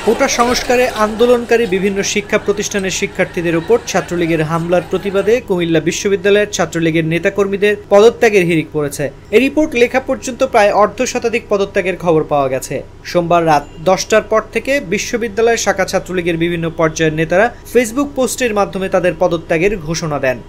কোটা সংস্কারে আন্দোলনকারী বিভিন্ন শিক্ষা প্রতিষ্ঠানের শিক্ষার্থীদের উপর ছাত্রলীগের হামলার প্রতিবাদে কুমিল্লা বিশ্ববিদ্যালয়ের ছাত্রলীগের নেতাকর্মীদের পদত্যাগের হিড়িক পড়েছে। এই রিপোর্ট লেখা পর্যন্ত প্রায় অর্ধশতাধিক পদত্যাগের খবর পাওয়া গেছে। সোমবার রাত 10টার পর থেকে বিশ্ববিদ্যালয় শাখা ছাত্রলীগের বিভিন্ন পর্যায়ের নেতারা ফেসবুক পোস্টের মাধ্যমে তাদের পদত্যাগের ঘোষণা দেন।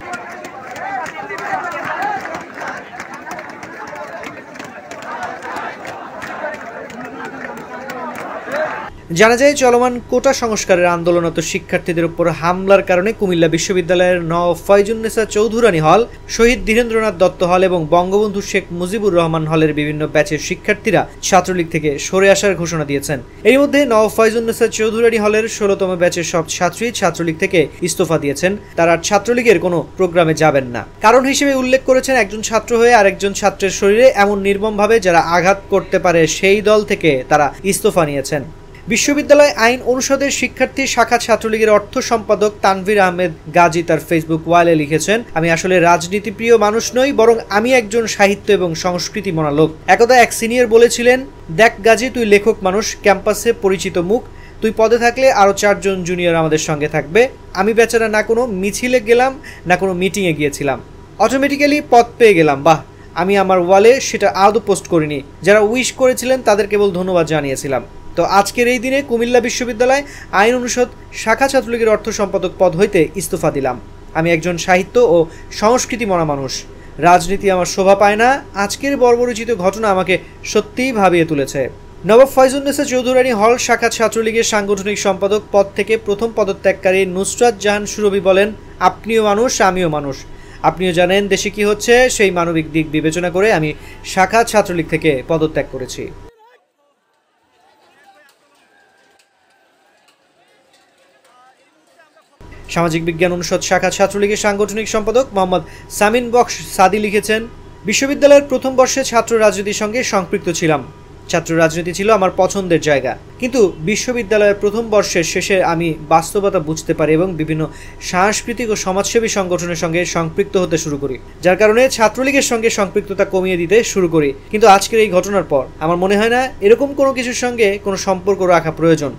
জানা যায়, চলমান কোটা সংস্কারের আন্দোলনরত শিক্ষার্থীদের উপর হামলার কারণে কুমিল্লা বিশ্ববিদ্যালয়ের নওয়াব ফয়জুন্নেসা চৌধুরানী হল, শহীদ ধীরেন্দ্রনাথ দত্ত হল এবং বঙ্গবন্ধু শেখ মুজিবুর রহমান হলের বিভিন্ন ব্যাচের শিক্ষার্থীরা ছাত্রলীগ থেকে সরে আসার ঘোষণা দিয়েছেন। এর মধ্যে নওয়াব ফয়জুন্নেসা চৌধুরানী হলের 16তম ব্যাচের সব ছাত্রী ছাত্রলীগ থেকে ইস্তফা দিয়েছেন। তারা ছাত্রলীগের কোনো প্রোগ্রামে যাবেন না। কারণ হিসেবে উল্লেখ করেছেন, একজন ছাত্র হয়ে আরেকজন ছাত্রের শরীরে এমন নির্মমভাবে যারা আঘাত করতে পারে সেই দল থেকে তারা ইস্তফা নিয়েছেন। বিশ্ববিদ্যালয় আইন অনুষদের শিক্ষার্থী শাখা ছাত্রলীগের অর্থ সম্পাদক তানভীর আহমেদ গাজী তার ফেসবুক ওয়ালে লিখেছেন, আমি আসলে রাজনীতিপ্রিয় মানুষ নই, বরং আমি একজন সাহিত্য এবং সংস্কৃতি মনা লোক। একদা এক সিনিয়র বলেছিলেন, দেখ গাজী, তুই লেখক মানুষ, ক্যাম্পাসে পরিচিত মুখ, তুই পদে থাকলে আরও 4 জন জুনিয়র আমাদের সঙ্গে থাকবে। আমি বেচারা না কোনো মিছিলে গেলাম না কোনো মিটিংয়ে গিয়েছিলাম, অটোমেটিক্যালি পদ পেয়ে গেলাম। বাহ, আমি আমার ওয়ালে সেটা আদৌ পোস্ট করিনি। যারা উইশ করেছিলেন তাদের কেবল ধন্যবাদ জানিয়েছিলাম। তো আজকের এই দিনে কুমিল্লা বিশ্ববিদ্যালয় আইন অনুষদ শাখা ছাত্রলীগের অর্থ সম্পাদক পদ হইতে ইস্তফা দিলাম। আমি একজন সাহিত্য ও সংস্কৃতি মনা মানুষ, রাজনীতি আমার শোভা পায় না। আজকের বর্বরোচিত ঘটনা আমাকে সত্যিই ভাবিয়ে তুলেছে। নবাব ফয়জুন্নেসা চৌধুরানী হল শাখা ছাত্রলীগের সাংগঠনিক সম্পাদক পদ থেকে প্রথম পদত্যাগকারী নুসরাত জাহান সুরভি বলেন, আপনিও মানুষ, আমিও মানুষ। আপনিও জানেন দেশে কি হচ্ছে, সেই মানবিক দিক বিবেচনা করে আমি শাখা ছাত্রলীগ থেকে পদত্যাগ করেছি। সামাজিক বিজ্ঞান অনুষদ শাখা ছাত্রলীগের সাংগঠনিক সম্পাদক মোহাম্মদ সামিন বক্স সাদি লিখেছেন, বিশ্ববিদ্যালয়ের প্রথম বর্ষে ছাত্র রাজনীতির সঙ্গে সম্পৃক্ত ছিলাম। ছাত্র রাজনীতি ছিল আমার পছন্দের জায়গা, কিন্তু বিশ্ববিদ্যালয়ের প্রথম বর্ষের শেষে আমি বাস্তবতা বুঝতে পারি এবং বিভিন্ন সাংস্কৃতিক ও সমাজসেবী সংগঠনের সঙ্গে সম্পৃক্ত হতে শুরু করি, যার কারণে ছাত্রলীগের সঙ্গে সম্পৃক্ততা কমিয়ে দিতে শুরু করি। কিন্তু আজকের এই ঘটনার পর আমার মনে হয় না এরকম কোনো কিছুর সঙ্গে কোনো সম্পর্ক রাখা প্রয়োজন।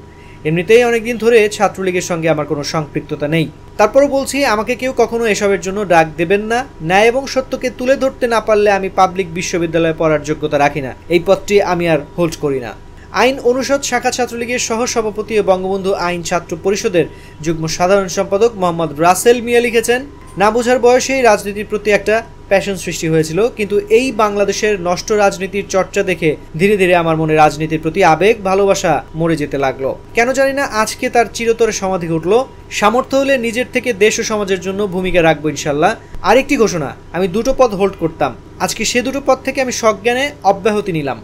এমনিতেই অনেকদিন ধরে ছাত্রলীগের সঙ্গে আমার কোনো সম্পৃক্ততা নেই। তারপরও বলছি, আমাকে কেউ কখনো এসবের জন্য ডাক দেবেন না। ন্যায় এবং সত্যকে তুলে ধরতে না পারলে আমি পাবলিক বিশ্ববিদ্যালয়ে পড়ার যোগ্যতা রাখি না। এই পদটি আমি আর হোল্ড করি না। আইন অনুষদ শাখা ছাত্রলীগের সহ সভাপতি ও বঙ্গবন্ধু আইন ছাত্র পরিষদের যুগ্ম সাধারণ সম্পাদক মোহাম্মদ রাসেল মিয়া লিখেছেন, না বোঝার বয়সেই রাজনীতির প্রতি একটা প্যাশন সৃষ্টি হয়েছিল, কিন্তু এই বাংলাদেশের নষ্ট রাজনীতির চর্চা দেখে ধীরে ধীরে আমার মনে রাজনীতির প্রতি আবেগ ভালোবাসা মরে যেতে লাগলো। কেন জানি না আজকে তার চিরতরে সমাধি ঘটলো। সামর্থ্য হলে নিজের থেকে দেশ ও সমাজের জন্য ভূমিকা রাখবো ইনশাল্লাহ। আরেকটি ঘোষণা, আমি 2টো পদ হোল্ড করতাম, আজকে সে 2টো পদ থেকে আমি সজ্ঞানে অব্যাহতি নিলাম।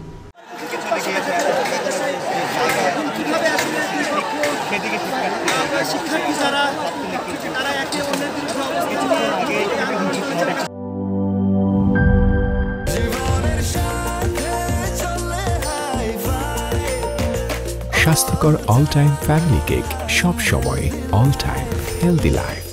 স্বাস্থ্যকর অল টাইম ফ্যামিলি কেক, সব সময় অল টাইম হেলদি লাইফ।